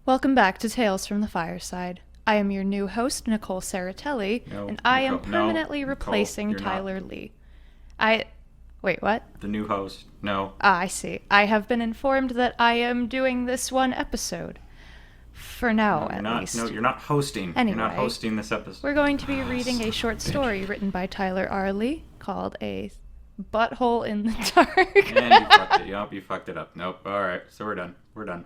Welcome back to Tales from the Fireside. I am your new host, Nicole Saratelli, and I am permanently replacing Tyler Lee. Wait, what? The new host. No. I see. I have been informed that I am doing this one episode. For now, at least. No, you're not hosting. Anyway, you're not hosting this episode. We're going to be reading a short story written by Tyler R. Lee called A Butthole in the Dark. And you fucked it. Yup, you fucked it up. Nope. Alright, so we're done. We're done.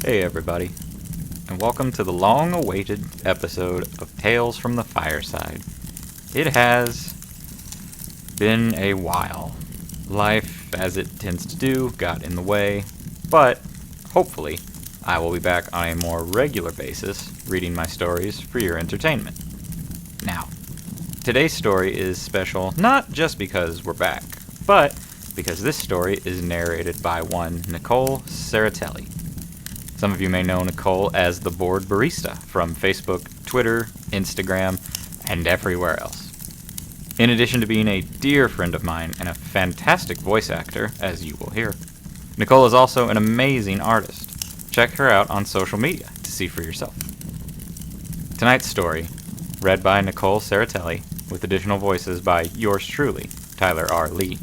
Hey everybody, and welcome to the long-awaited episode of Tales from the Fireside. It has been a while. Life, as it tends to do, got in the way, but hopefully I will be back on a more regular basis reading my stories for your entertainment. Now, today's story is special not just because we're back, but because this story is narrated by one Nicole Saratelli. Some of you may know Nicole as the Bored Barista from Facebook, Twitter, Instagram, and everywhere else. In addition to being a dear friend of mine and a fantastic voice actor, as you will hear, Nicole is also an amazing artist. Check her out on social media to see for yourself. Tonight's story, read by Nicole Saratelli, with additional voices by yours truly, Tyler R. Lee,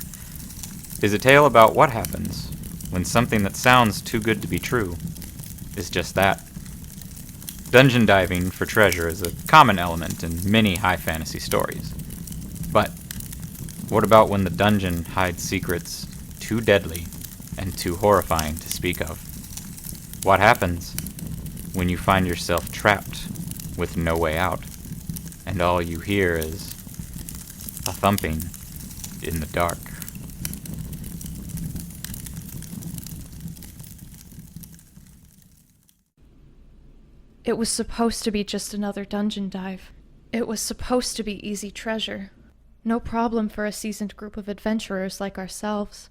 is a tale about what happens when something that sounds too good to be true is just that. Dungeon diving for treasure is a common element in many high fantasy stories. But what about when the dungeon hides secrets too deadly and too horrifying to speak of? What happens when you find yourself trapped with no way out, and all you hear is a thumping in the dark? It was supposed to be just another dungeon dive. It was supposed to be easy treasure. No problem for a seasoned group of adventurers like ourselves.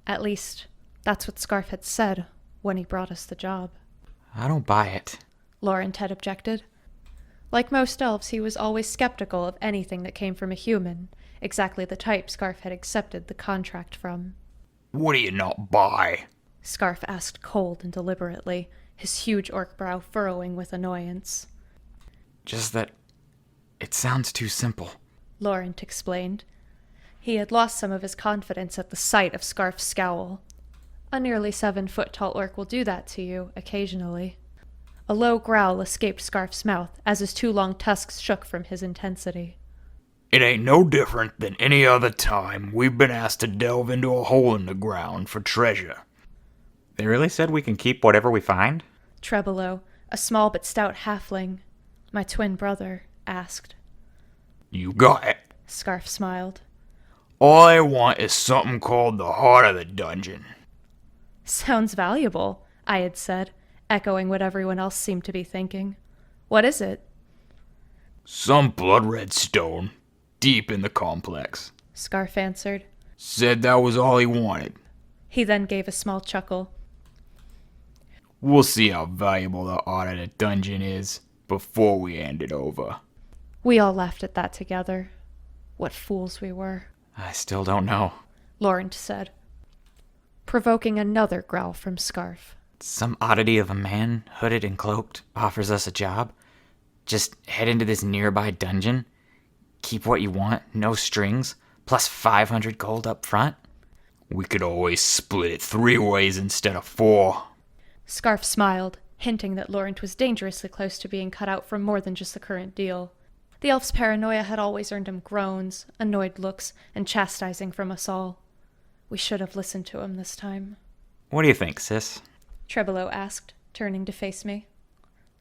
At least, that's what Scarf had said when he brought us the job. I don't buy it, Laurent had objected. Like most elves, he was always skeptical of anything that came from a human, exactly the type Scarf had accepted the contract from. What do you not buy? Scarf asked cold and deliberately, his huge orc brow furrowing with annoyance. Just that it sounds too simple, Laurent explained. He had lost some of his confidence at the sight of Scarf's scowl. A nearly 7-foot-tall orc will do that to you, occasionally. A low growl escaped Scarf's mouth as his two long tusks shook from his intensity. It ain't no different than any other time we've been asked to delve into a hole in the ground for treasure. They really said we can keep whatever we find? Trebolo, a small but stout halfling, my twin brother, asked. You got it. Scarf smiled. All I want is something called the heart of the dungeon. Sounds valuable, I had said, echoing what everyone else seemed to be thinking. What is it? Some blood-red stone, deep in the complex. Scarf answered. Said that was all he wanted. He then gave a small chuckle. We'll see how valuable the heart of the dungeon is before we hand it over. We all laughed at that together. What fools we were. I still don't know, Laurent said, provoking another growl from Scarf. Some oddity of a man, hooded and cloaked, offers us a job. Just head into this nearby dungeon. Keep what you want, no strings, plus 500 gold up front. We could always split it 3 ways instead of 4. Scarf smiled, hinting that Laurent was dangerously close to being cut out from more than just the current deal. The elf's paranoia had always earned him groans, annoyed looks, and chastising from us all. We should have listened to him this time. What do you think, sis? Trebolo asked, turning to face me.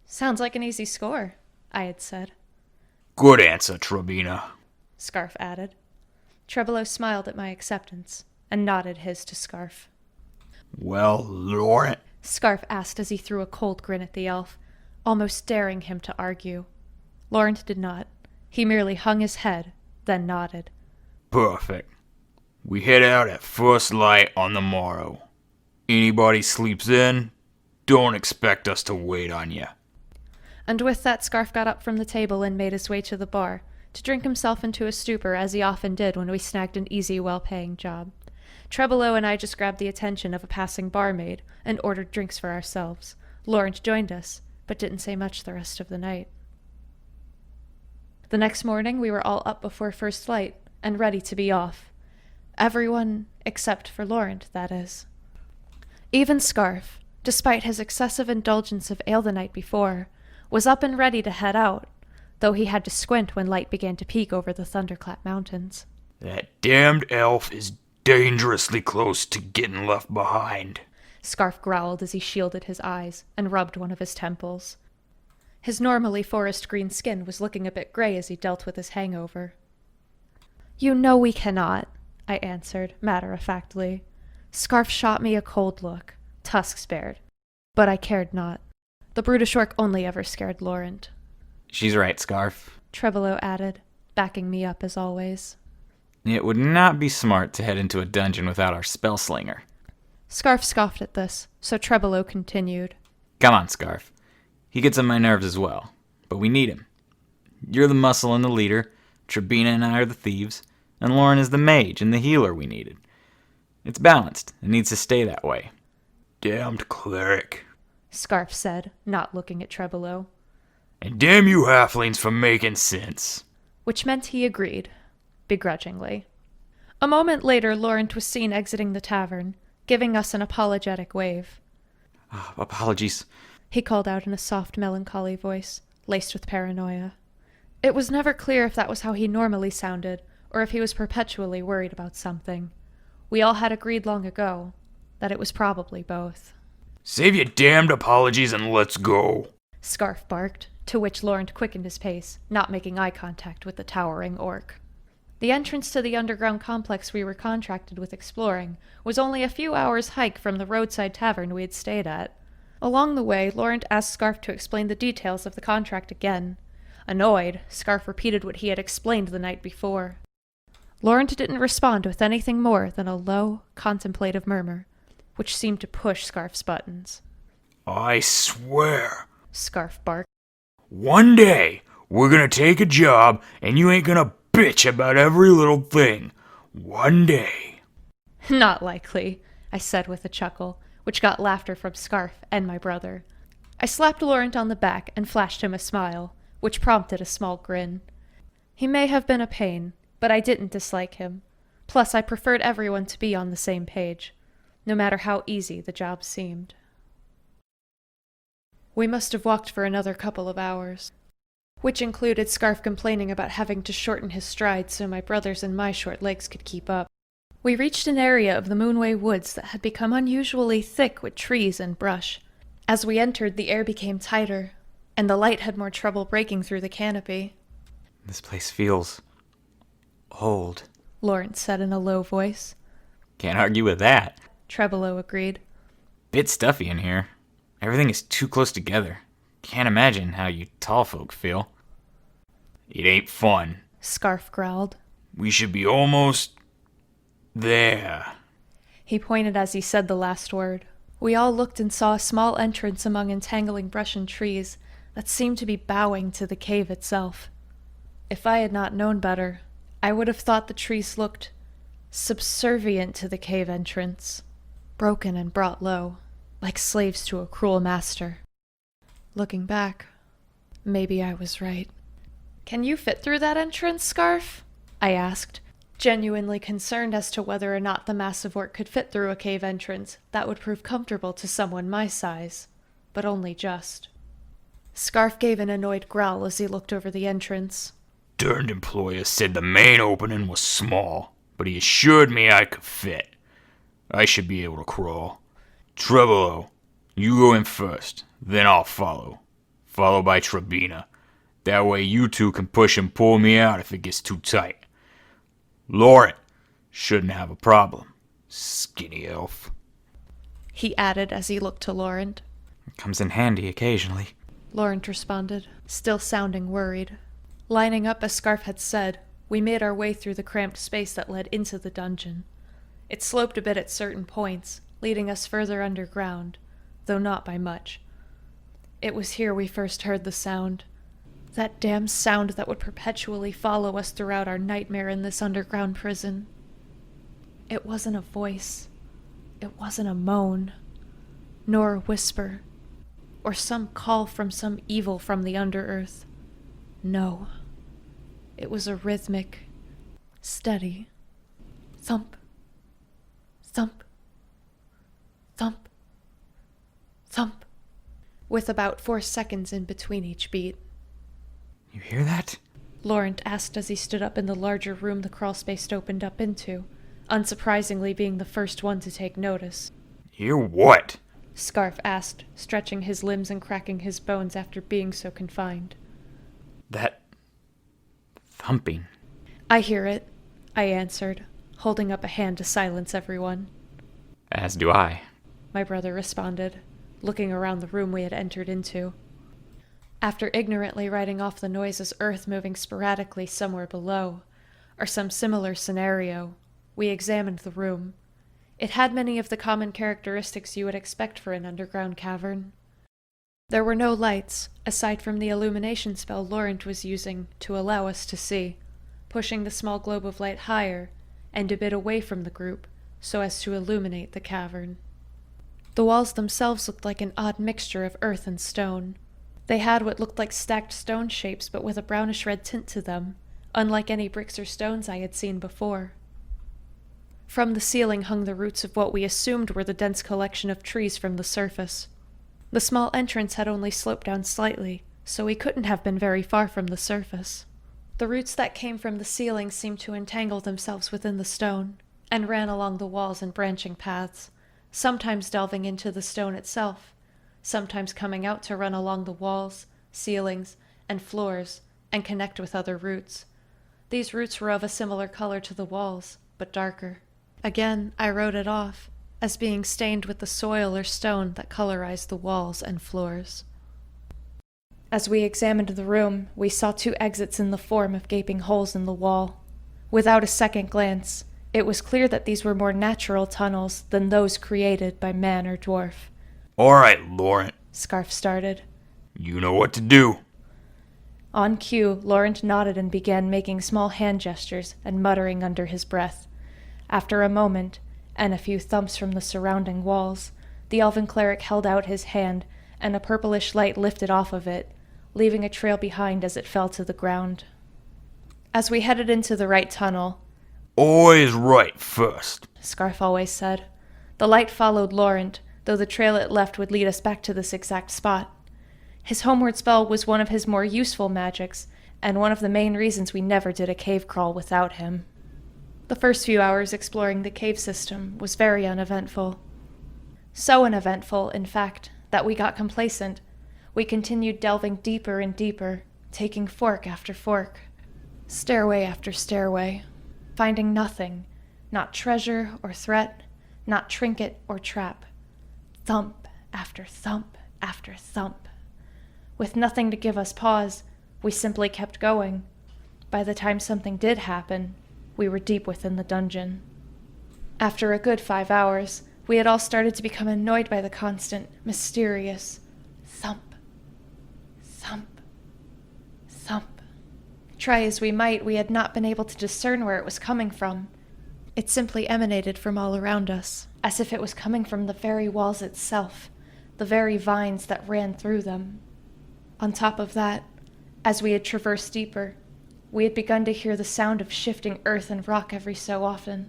Sounds like an easy score, I had said. Good answer, Trabina. Scarf added. Trebolo smiled at my acceptance and nodded his to Scarf. Well, Laurent, Scarf asked as he threw a cold grin at the elf, almost daring him to argue. Laurent did not. He merely hung his head, then nodded. perfect. We head out at first light on the morrow. Anybody sleeps in, don't expect us to wait on you. And with that, Scarf got up from the table and made his way to the bar, to drink himself into a stupor as he often did when we snagged an easy, well-paying job. Trebolo and I just grabbed the attention of a passing barmaid and ordered drinks for ourselves. Laurent joined us, but didn't say much the rest of the night. The next morning, we were all up before first light and ready to be off. Everyone except for Laurent, that is. Even Scarf, despite his excessive indulgence of ale the night before, was up and ready to head out, though he had to squint when light began to peek over the thunderclap mountains. That damned elf is dangerously close to getting left behind. Scarf growled as he shielded his eyes and rubbed one of his temples. His normally forest-green skin was looking a bit gray as he dealt with his hangover. "You know we cannot," I answered, matter-of-factly. Scarf shot me a cold look, tusks bared, but I cared not. The brutish orc only ever scared Laurent. She's right, Scarf. Trebolo added, backing me up as always. It would not be smart to head into a dungeon without our spell slinger. Scarf scoffed at this, so Trebolo continued. Come on, Scarf. He gets on my nerves as well, but we need him. You're the muscle and the leader, Trebina and I are the thieves, and Lauren is the mage and the healer we needed. It's balanced and needs to stay that way. Damned cleric. Scarf said, not looking at Trebolo. And damn you halflings for making sense. Which meant he agreed, begrudgingly. A moment later, Laurent was seen exiting the tavern, giving us an apologetic wave. Apologies. He called out in a soft, melancholy voice, laced with paranoia. It was never clear if that was how he normally sounded, or if he was perpetually worried about something. We all had agreed long ago that it was probably both. Save your damned apologies and let's go. Scarf barked, to which Laurent quickened his pace, not making eye contact with the towering orc. The entrance to the underground complex we were contracted with exploring was only a few hours' hike from the roadside tavern we had stayed at. Along the way, Laurent asked Scarf to explain the details of the contract again. Annoyed, Scarf repeated what he had explained the night before. Laurent didn't respond with anything more than a low, contemplative murmur, which seemed to push Scarf's buttons. I swear. Scarf barked. One day, we're gonna take a job and you ain't gonna bitch about every little thing. One day. Not likely, I said with a chuckle, which got laughter from Scarf and my brother. I slapped Laurent on the back and flashed him a smile, which prompted a small grin. He may have been a pain, but I didn't dislike him. Plus, I preferred everyone to be on the same page, no matter how easy the job seemed. We must have walked for another couple of hours, which included Scarf complaining about having to shorten his stride so my brother's and my short legs could keep up. We reached an area of the Moonway Woods that had become unusually thick with trees and brush. As we entered, the air became tighter, and the light had more trouble breaking through the canopy. This place feels old. Laurent said in a low voice. Can't argue with that. Trebolo agreed. Bit stuffy in here. Everything is too close together. Can't imagine how you tall folk feel. It ain't fun. Scarf growled. We should be almost there. He pointed as he said the last word. We all looked and saw a small entrance among entangling brush and trees that seemed to be bowing to the cave itself. If I had not known better, I would have thought the trees looked subservient to the cave entrance, broken and brought low, like slaves to a cruel master. Looking back, maybe I was right. Can you fit through that entrance, Scarf? I asked, genuinely concerned as to whether or not the massive orc could fit through a cave entrance that would prove comfortable to someone my size, but only just. Scarf gave an annoyed growl as he looked over the entrance. Derned employer said the main opening was small, but he assured me I could fit. I should be able to crawl. Trebolo, you go in first, then I'll follow. Followed by Trebina. That way you two can push and pull me out if it gets too tight. Laurent shouldn't have a problem. Skinny elf. He added as he looked to Laurent. Comes in handy occasionally. Laurent responded, still sounding worried. Lining up as Scarf had said, we made our way through the cramped space that led into the dungeon. It sloped a bit at certain points, leading us further underground, though not by much. It was here we first heard the sound. That damn sound that would perpetually follow us throughout our nightmare in this underground prison. It wasn't a voice. It wasn't a moan, nor a whisper, or some call from some evil from the under-earth. No. It was a rhythmic, steady thump, thump, thump, thump, with about 4 seconds in between each beat. You hear that? Laurent asked as he stood up in the larger room the crawlspace opened up into, unsurprisingly being the first one to take notice. Hear what? Scarf asked, stretching his limbs and cracking his bones after being so confined. That thumping. I hear it, I answered, holding up a hand to silence everyone. As do I. My brother responded, looking around the room we had entered into. After ignorantly writing off the noise as earth moving sporadically somewhere below, or some similar scenario, we examined the room. It had many of the common characteristics you would expect for an underground cavern. There were no lights, aside from the illumination spell Laurent was using to allow us to see, pushing the small globe of light higher and a bit away from the group so as to illuminate the cavern. The walls themselves looked like an odd mixture of earth and stone. They had what looked like stacked stone shapes but with a brownish-red tint to them, unlike any bricks or stones I had seen before. From the ceiling hung the roots of what we assumed were the dense collection of trees from the surface. The small entrance had only sloped down slightly, so we couldn't have been very far from the surface. The roots that came from the ceiling seemed to entangle themselves within the stone, and ran along the walls in branching paths, sometimes delving into the stone itself, sometimes coming out to run along the walls, ceilings, and floors, and connect with other roots. These roots were of a similar color to the walls, but darker. Again, I wrote it off, as being stained with the soil or stone that colorized the walls and floors. As we examined the room, we saw 2 exits in the form of gaping holes in the wall. Without a second glance, it was clear that these were more natural tunnels than those created by man or dwarf. All right, Laurent. Scarf started. You know what to do. On cue, Laurent nodded and began making small hand gestures and muttering under his breath. After a moment, and a few thumps from the surrounding walls, the elven cleric held out his hand, and a purplish light lifted off of it, leaving a trail behind as it fell to the ground. As we headed into the right tunnel, Always right first. Scarf always said, the light followed Laurent, though the trail it left would lead us back to this exact spot. His homeward spell was one of his more useful magics, and one of the main reasons we never did a cave crawl without him. The first few hours exploring the cave system was very uneventful. So uneventful, in fact, that we got complacent. We continued delving deeper and deeper, taking fork after fork, stairway after stairway, finding nothing, not treasure or threat, not trinket or trap. Thump after thump after thump. With nothing to give us pause, we simply kept going. By the time something did happen, we were deep within the dungeon. After a good 5 hours, we had all started to become annoyed by the constant, mysterious thump, thump, thump. Try as we might, we had not been able to discern where it was coming from. It simply emanated from all around us, as if it was coming from the very walls itself, the very vines that ran through them. On top of that, as we had traversed deeper, we had begun to hear the sound of shifting earth and rock every so often.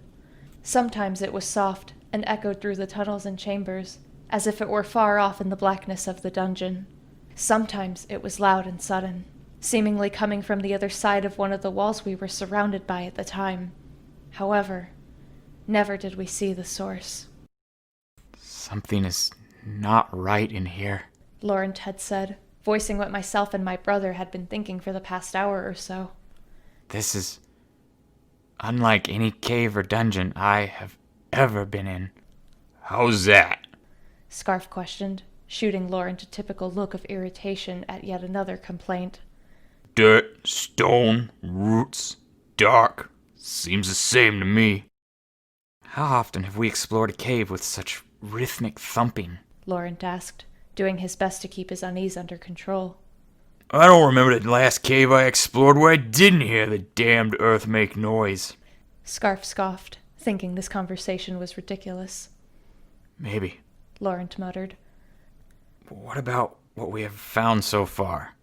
Sometimes it was soft and echoed through the tunnels and chambers, as if it were far off in the blackness of the dungeon. Sometimes it was loud and sudden, seemingly coming from the other side of one of the walls we were surrounded by at the time. However, never did we see the source. Something is not right in here. Laurent had said, voicing what myself and my brother had been thinking for the past hour or so. This is unlike any cave or dungeon I have ever been in. How's that? Scarf questioned, shooting Laurent a typical look of irritation at yet another complaint. Dirt, stone, roots, dark. Seems the same to me. How often have we explored a cave with such rhythmic thumping? Laurent asked, doing his best to keep his unease under control. I don't remember the last cave I explored where I didn't hear the damned earth make noise. Scarf scoffed, thinking this conversation was ridiculous. Maybe. Laurent muttered. But what about what we have found so far?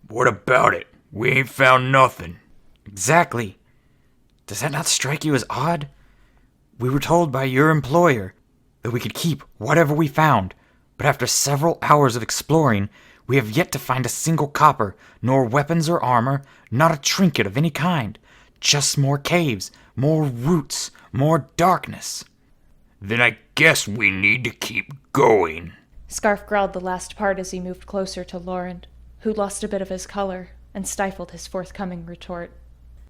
What about it? We ain't found nothing. Exactly. Does that not strike you as odd? We were told by your employer that we could keep whatever we found, but after several hours of exploring, we have yet to find a single copper, nor weapons or armor, not a trinket of any kind. Just more caves, more roots, more darkness. Then I guess we need to keep going. Scarf growled the last part as he moved closer to Laurent, who lost a bit of his color and stifled his forthcoming retort.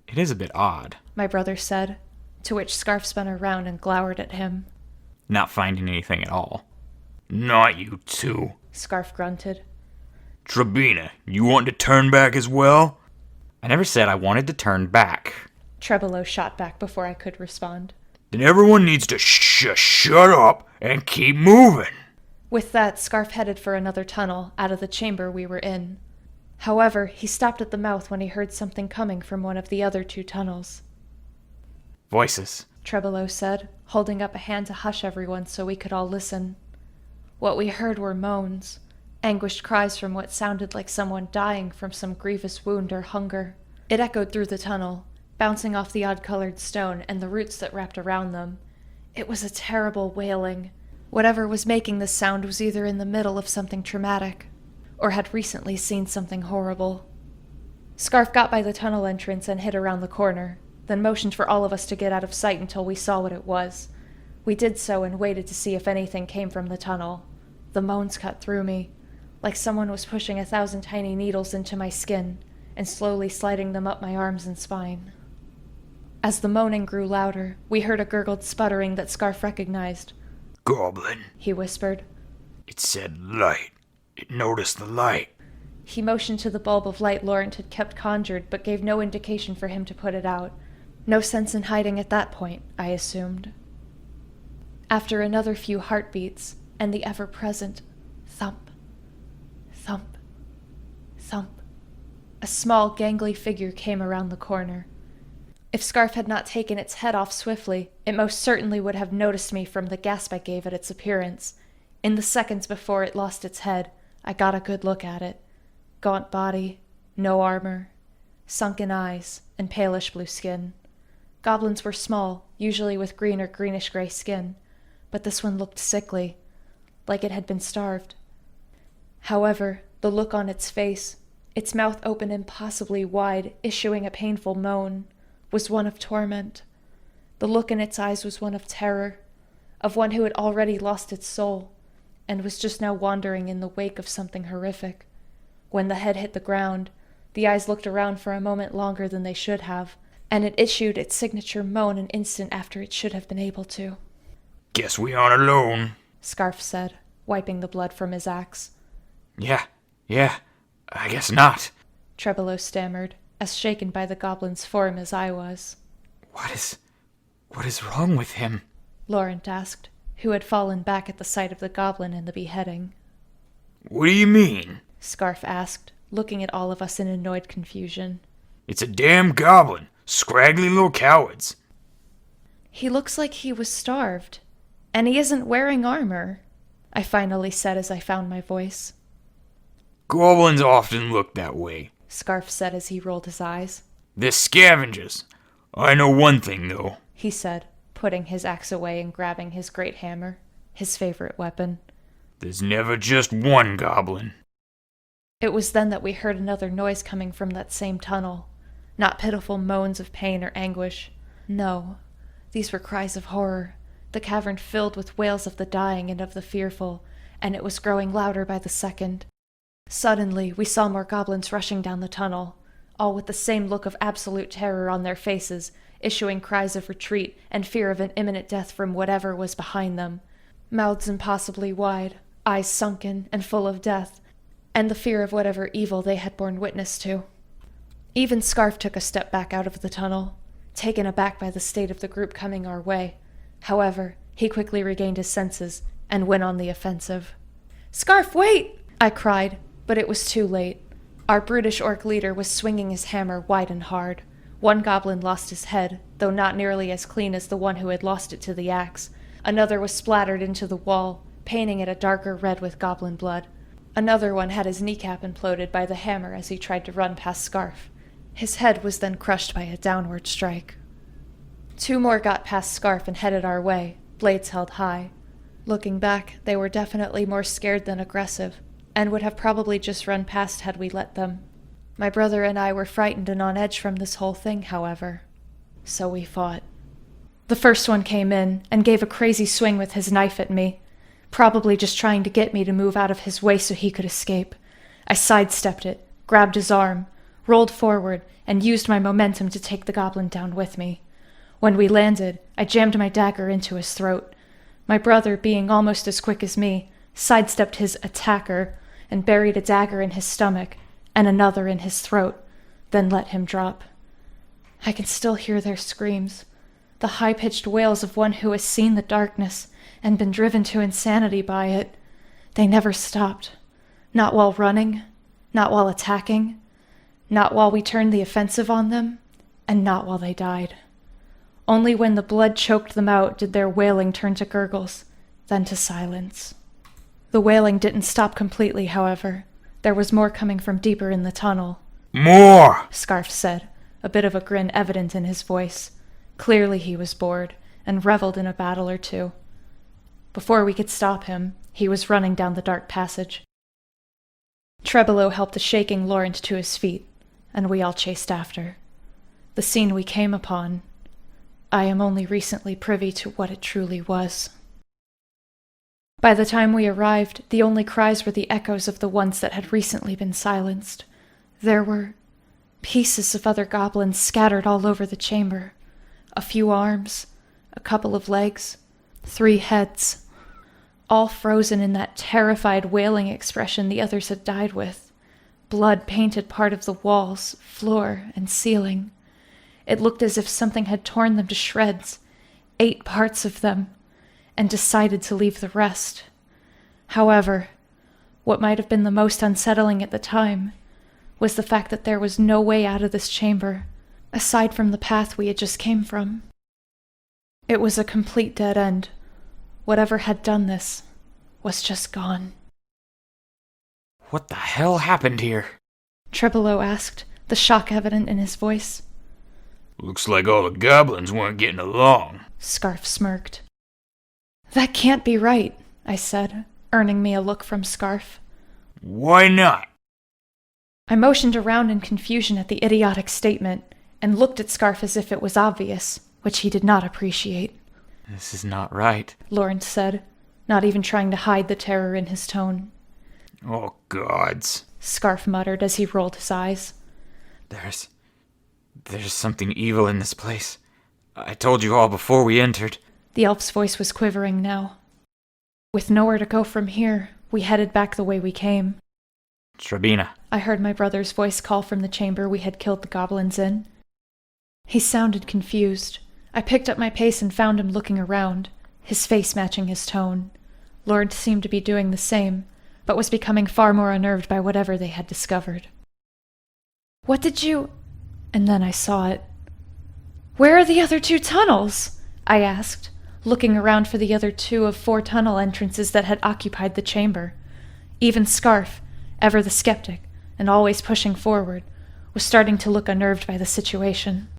It is a bit odd. My brother said, to which Scarf spun around and glowered at him. Not finding anything at all. Not you two. Scarf grunted. Trebina, you want to turn back as well? I never said I wanted to turn back. Trebolo shot back before I could respond. Then everyone needs to shut up and keep moving. With that, Scarf headed for another tunnel out of the chamber we were in. However, he stopped at the mouth when he heard something coming from one of the other two tunnels. Voices. Trebolo said, holding up a hand to hush everyone so we could all listen. What we heard were moans, anguished cries from what sounded like someone dying from some grievous wound or hunger. It echoed through the tunnel, bouncing off the odd-colored stone and the roots that wrapped around them. It was a terrible wailing. Whatever was making this sound was either in the middle of something traumatic, or had recently seen something horrible. Scarf got by the tunnel entrance and hid around the corner, then motioned for all of us to get out of sight until we saw what it was. We did so and waited to see if anything came from the tunnel. The moans cut through me, like someone was pushing 1,000 tiny needles into my skin and slowly sliding them up my arms and spine. As the moaning grew louder, we heard a gurgled sputtering that Scarf recognized. Goblin, He whispered. it said light. It noticed the light. He motioned to the bulb of light Laurent had kept conjured, but gave no indication for him to put it out. No sense in hiding at that point, I assumed. After another few heartbeats, and the ever-present thump, thump, thump, a small, gangly figure came around the corner. If Scarf had not taken its head off swiftly, it most certainly would have noticed me from the gasp I gave at its appearance. In the seconds before it lost its head, I got a good look at it. Gaunt body, no armor, sunken eyes, and palish blue skin. Goblins were small, usually with green or greenish-gray skin, but this one looked sickly, like it had been starved. However, the look on its face, its mouth open impossibly wide, issuing a painful moan, was one of torment. The look in its eyes was one of terror, of one who had already lost its soul, and was just now wandering in the wake of something horrific. When the head hit the ground, the eyes looked around for a moment longer than they should have, and it issued its signature moan an instant after it should have been able to. Guess we aren't alone. Scarf said, wiping the blood from his axe. Yeah, I guess not. Trebolo stammered, as shaken by the goblin's form as I was. What is wrong with him? Laurent asked, who had fallen back at the sight of the goblin and the beheading. What do you mean? Scarf asked, looking at all of us in annoyed confusion. It's a damn goblin. Scraggly little cowards. He looks like he was starved, and he isn't wearing armor, I finally said as I found my voice. Goblins often look that way. Scarf said as he rolled his eyes. They're scavengers. I know one thing, though. He said, putting his axe away and grabbing his great hammer, his favorite weapon. There's never just one goblin. It was then that we heard another noise coming from that same tunnel. Not pitiful moans of pain or anguish. No, these were cries of horror, the cavern filled with wails of the dying and of the fearful, and it was growing louder by the second. Suddenly, we saw more goblins rushing down the tunnel. all with the same look of absolute terror on their faces, issuing cries of retreat and fear of an imminent death from whatever was behind them. Mouths impossibly wide, eyes sunken and full of death, and the fear of whatever evil they had borne witness to. Even Scarf took a step back out of the tunnel, taken aback by the state of the group coming our way. However, he quickly regained his senses and went on the offensive. "Scarf, wait!" I cried, but it was too late. Our brutish orc leader was swinging his hammer wide and hard. One goblin lost his head, though not nearly as clean as the one who had lost it to the axe. Another was splattered into the wall, painting it a darker red with goblin blood. Another one had his kneecap imploded by the hammer as he tried to run past Scarf. His head was then crushed by a downward strike. 2 more got past Scarf and headed our way, blades held high. Looking back, they were definitely more scared than aggressive, and would have probably just run past had we let them. My brother and I were frightened and on edge from this whole thing, however. So we fought. The first one came in and gave a crazy swing with his knife at me, probably just trying to get me to move out of his way so he could escape. I sidestepped it, grabbed his arm, rolled forward, and used my momentum to take the goblin down with me. When we landed, I jammed my dagger into his throat. My brother, being almost as quick as me, sidestepped his attacker and buried a dagger in his stomach and another in his throat, then let him drop. I can still hear their screams, the high-pitched wails of one who has seen the darkness and been driven to insanity by it. They never stopped. Not while running, not while attacking, not while we turned the offensive on them, and not while they died. Only when the blood choked them out did their wailing turn to gurgles, then to silence. The wailing didn't stop completely, however. There was more coming from deeper in the tunnel. More! Scarf said, a bit of a grin evident in his voice. Clearly he was bored, and reveled in a battle or two. Before we could stop him, he was running down the dark passage. Trebolo helped the shaking Laurent to his feet, and we all chased after. The scene we came upon, I am only recently privy to what it truly was. By the time we arrived, the only cries were the echoes of the ones that had recently been silenced. There were pieces of other goblins scattered all over the chamber. A few arms, a couple of legs, 3 heads, all frozen in that terrified wailing expression the others had died with. Blood painted part of the walls, floor, and ceiling. It looked as if something had torn them to shreds, 8 parts of them, and decided to leave the rest. However, what might have been the most unsettling at the time was the fact that there was no way out of this chamber, aside from the path we had just came from. It was a complete dead end. Whatever had done this was just gone. What the hell happened here? Trebolo asked, the shock evident in his voice. Looks like all the goblins weren't getting along. Scarf smirked. That can't be right, I said, earning me a look from Scarf. Why not? I motioned around in confusion at the idiotic statement, and looked at Scarf as if it was obvious, which he did not appreciate. This is not right, Laurent said, not even trying to hide the terror in his tone. Oh, gods. Scarf muttered as he rolled his eyes. There's something evil in this place. I told you all before we entered. The elf's voice was quivering now. With nowhere to go from here, we headed back the way we came. Trabina. I heard my brother's voice call from the chamber we had killed the goblins in. He sounded confused. I picked up my pace and found him looking around, his face matching his tone. Lord seemed to be doing the same, but was becoming far more unnerved by whatever they had discovered. What did you... And then I saw it. Where are the other 2 tunnels? I asked, looking around for the other 2 of 4 tunnel entrances that had occupied the chamber. Even Scarf, ever the skeptic, and always pushing forward, was starting to look unnerved by the situation.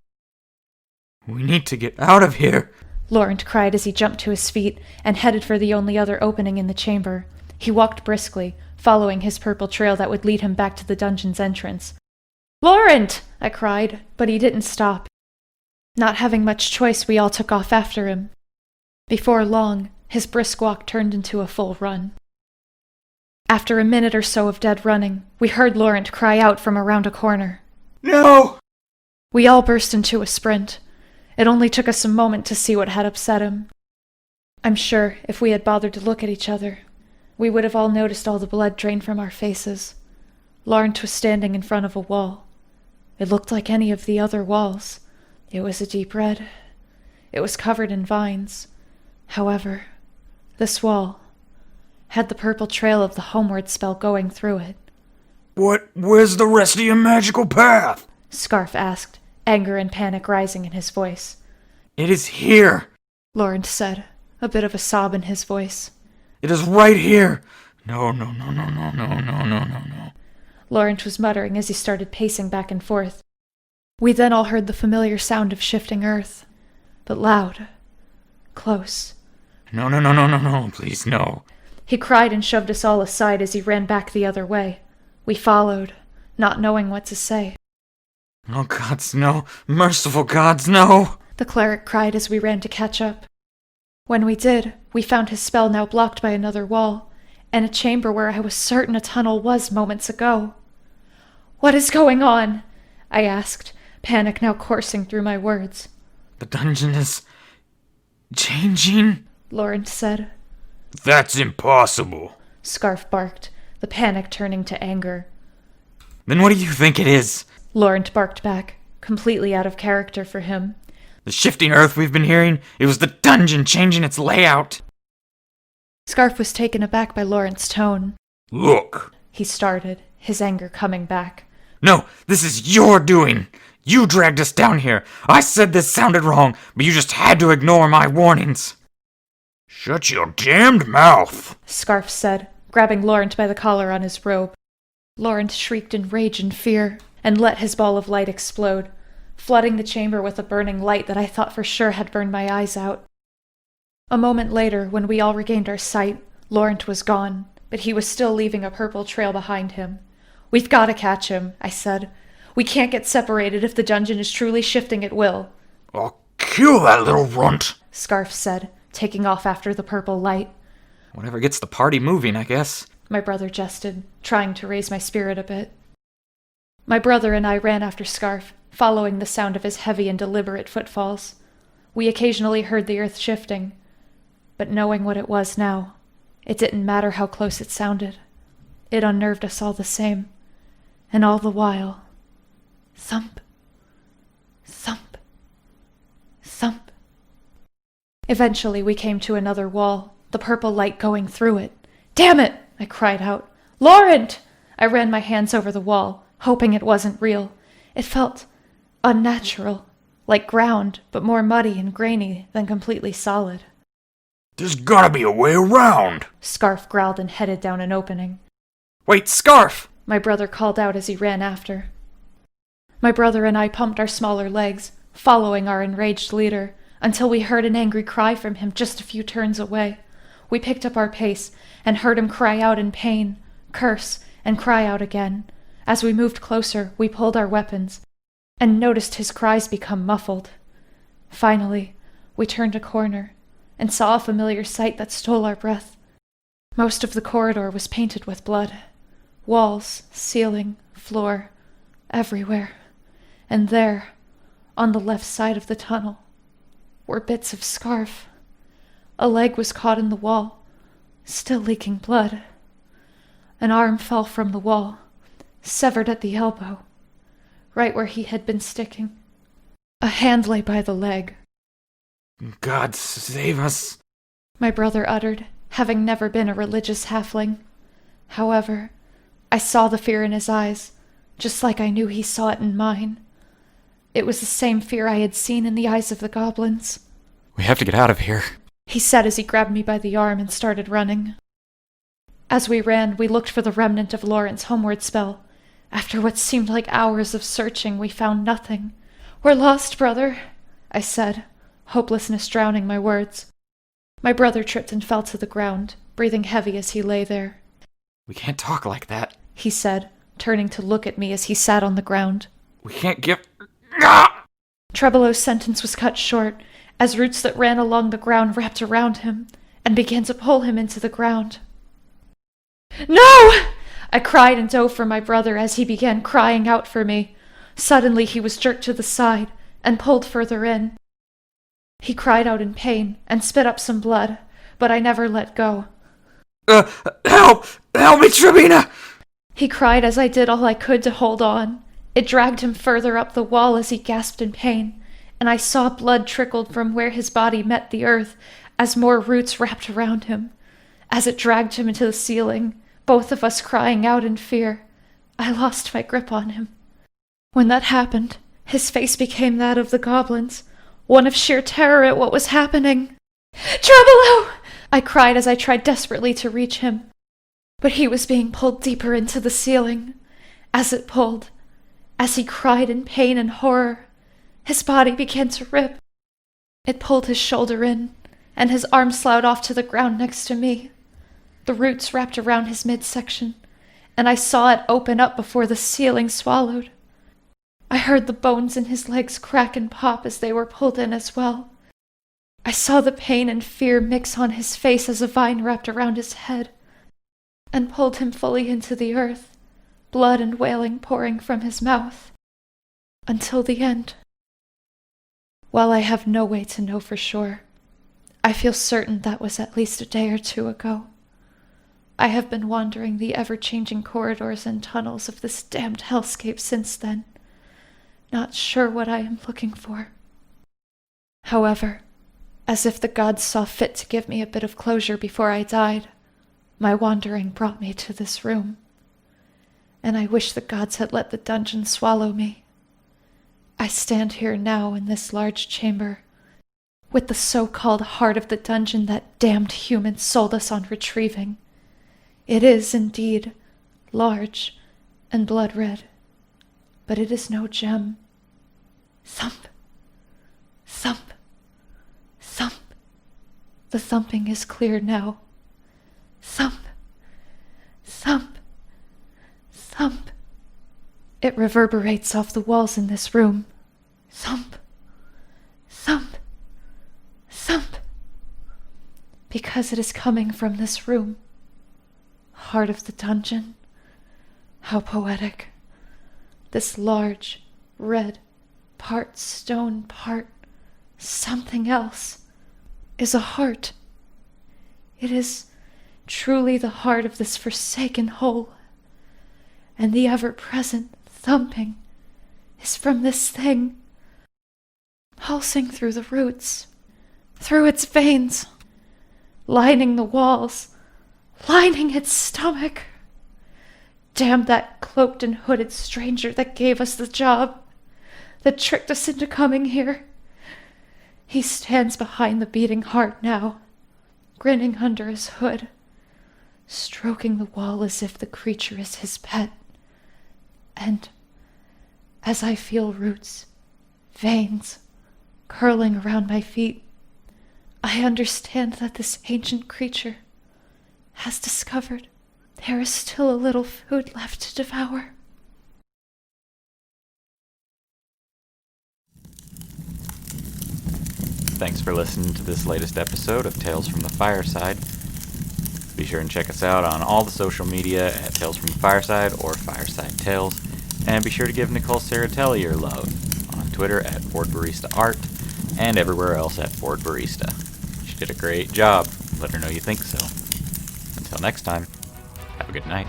We need to get out of here, Laurent cried as he jumped to his feet and headed for the only other opening in the chamber. He walked briskly, following his purple trail that would lead him back to the dungeon's entrance. Laurent! I cried, but he didn't stop. Not having much choice, we all took off after him. Before long, his brisk walk turned into a full run. After a minute or so of dead running, we heard Laurent cry out from around a corner. No! We all burst into a sprint. It only took us a moment to see what had upset him. I'm sure if we had bothered to look at each other, we would have all noticed all the blood drain from our faces. Laurent was standing in front of a wall. It looked like any of the other walls. It was a deep red. It was covered in vines. However, this wall had the purple trail of the homeward spell going through it. Where's the rest of your magical path? Scarf asked, anger and panic rising in his voice. It is here. Laurent said, a bit of a sob in his voice. It is right here. No. Laurent was muttering as he started pacing back and forth. We then all heard the familiar sound of shifting earth, but loud, close. No, please, no. He cried and shoved us all aside as he ran back the other way. We followed, not knowing what to say. Oh, gods, no. Merciful gods, no. The cleric cried as we ran to catch up. When we did, we found his spell now blocked by another wall, and a chamber where I was certain a tunnel was moments ago. What is going on? I asked, panic now coursing through my words. The dungeon is changing? Laurent said. That's impossible. Scarf barked, the panic turning to anger. Then what do you think it is? Laurent barked back, completely out of character for him. The shifting earth we've been hearing? It was the dungeon changing its layout. Scarf was taken aback by Laurent's tone. Look. He started, his anger coming back. No, this is your doing. You dragged us down here. I said this sounded wrong, but you just had to ignore my warnings. Shut your damned mouth, Scarf said, grabbing Laurent by the collar on his robe. Laurent shrieked in rage and fear, and let his ball of light explode, flooding the chamber with a burning light that I thought for sure had burned my eyes out. A moment later, when we all regained our sight, Laurent was gone, but he was still leaving a purple trail behind him. We've got to catch him, I said. We can't get separated if the dungeon is truly shifting at will. I'll kill that little runt, Scarf said, taking off after the purple light. Whatever gets the party moving, I guess. My brother jested, trying to raise my spirit a bit. My brother and I ran after Scarf, following the sound of his heavy and deliberate footfalls. We occasionally heard the earth shifting, but knowing what it was now, it didn't matter how close it sounded. It unnerved us all the same. And all the while, thump, thump, thump. Eventually we came to another wall, the purple light going through it. Damn it! I cried out. Laurent! I ran my hands over the wall, hoping it wasn't real. It felt unnatural, like ground, but more muddy and grainy than completely solid. There's gotta be a way around. Scarf growled and headed down an opening. Wait, Scarf! My brother called out as he ran after. My brother and I pumped our smaller legs, following our enraged leader, until we heard an angry cry from him just a few turns away. We picked up our pace and heard him cry out in pain, curse, and cry out again. As we moved closer, we pulled our weapons and noticed his cries become muffled. Finally, we turned a corner and saw a familiar sight that stole our breath. Most of the corridor was painted with blood. Walls, ceiling, floor, everywhere. And there, on the left side of the tunnel, were bits of Scarf. A leg was caught in the wall, still leaking blood. An arm fell from the wall, severed at the elbow, right where he had been sticking. A hand lay by the leg. God save us, My brother uttered, having never been a religious halfling. However, I saw the fear in his eyes, just like I knew he saw it in mine. It was the same fear I had seen in the eyes of the goblins. We have to get out of here, He said as he grabbed me by the arm and started running. As we ran, we looked for the remnant of Laurent's homeward spell. After what seemed like hours of searching, we found nothing. We're lost, brother, I said, hopelessness drowning my words. My brother tripped and fell to the ground, breathing heavy as he lay there. We can't talk like that. He said, turning to look at me as he sat on the ground. We can't give... Ah! Trebelo's sentence was cut short, as roots that ran along the ground wrapped around him and began to pull him into the ground. No! I cried and dove for my brother as he began crying out for me. Suddenly he was jerked to the side and pulled further in. He cried out in pain and spit up some blood, but I never let go. Help! Help me, Trevina! He cried as I did all I could to hold on. It dragged him further up the wall as he gasped in pain, and I saw blood trickled from where his body met the earth as more roots wrapped around him. As it dragged him into the ceiling, both of us crying out in fear, I lost my grip on him. When that happened, his face became that of the goblins, one of sheer terror at what was happening. "Trouble!" I cried as I tried desperately to reach him. But he was being pulled deeper into the ceiling. As it pulled, as he cried in pain and horror, his body began to rip. It pulled his shoulder in, and his arm slouched off to the ground next to me. The roots wrapped around his midsection, and I saw it open up before the ceiling swallowed. I heard the bones in his legs crack and pop as they were pulled in as well. I saw the pain and fear mix on his face as a vine wrapped around his head and pulled him fully into the earth, blood and wailing pouring from his mouth, until the end. While I have no way to know for sure, I feel certain that was at least a day or two ago. I have been wandering the ever-changing corridors and tunnels of this damned hellscape since then, not sure what I am looking for. However, as if the gods saw fit to give me a bit of closure before I died, my wandering brought me to this room, and I wish the gods had let the dungeon swallow me. I stand here now in this large chamber, with the so-called heart of the dungeon that damned humans sold us on retrieving. It is, indeed, large and blood-red, but it is no gem. Thump, thump, thump. The thumping is clear now. Thump, thump, thump. It reverberates off the walls in this room. Thump, thump, thump. Because it is coming from this room. Heart of the dungeon. How poetic. This large, red, part stone, part something else, is a heart. It is truly the heart of this forsaken hole. And the ever-present thumping is from this thing, pulsing through the roots, through its veins, lining the walls, lining its stomach. Damn that cloaked and hooded stranger that gave us the job, that tricked us into coming here. He stands behind the beating heart now, grinning under his hood, stroking the wall as if the creature is his pet. And as I feel roots, veins, curling around my feet, I understand that this ancient creature has discovered there is still a little food left to devour. Thanks for listening to this latest episode of Tales from the Fireside. Be sure and check us out on all the social media at Tales from the Fireside or Fireside Tales. And be sure to give Nicole Saratelli your love on Twitter at FordBaristaArt and everywhere else at FordBarista. She did a great job. Let her know you think so. Until next time, have a good night.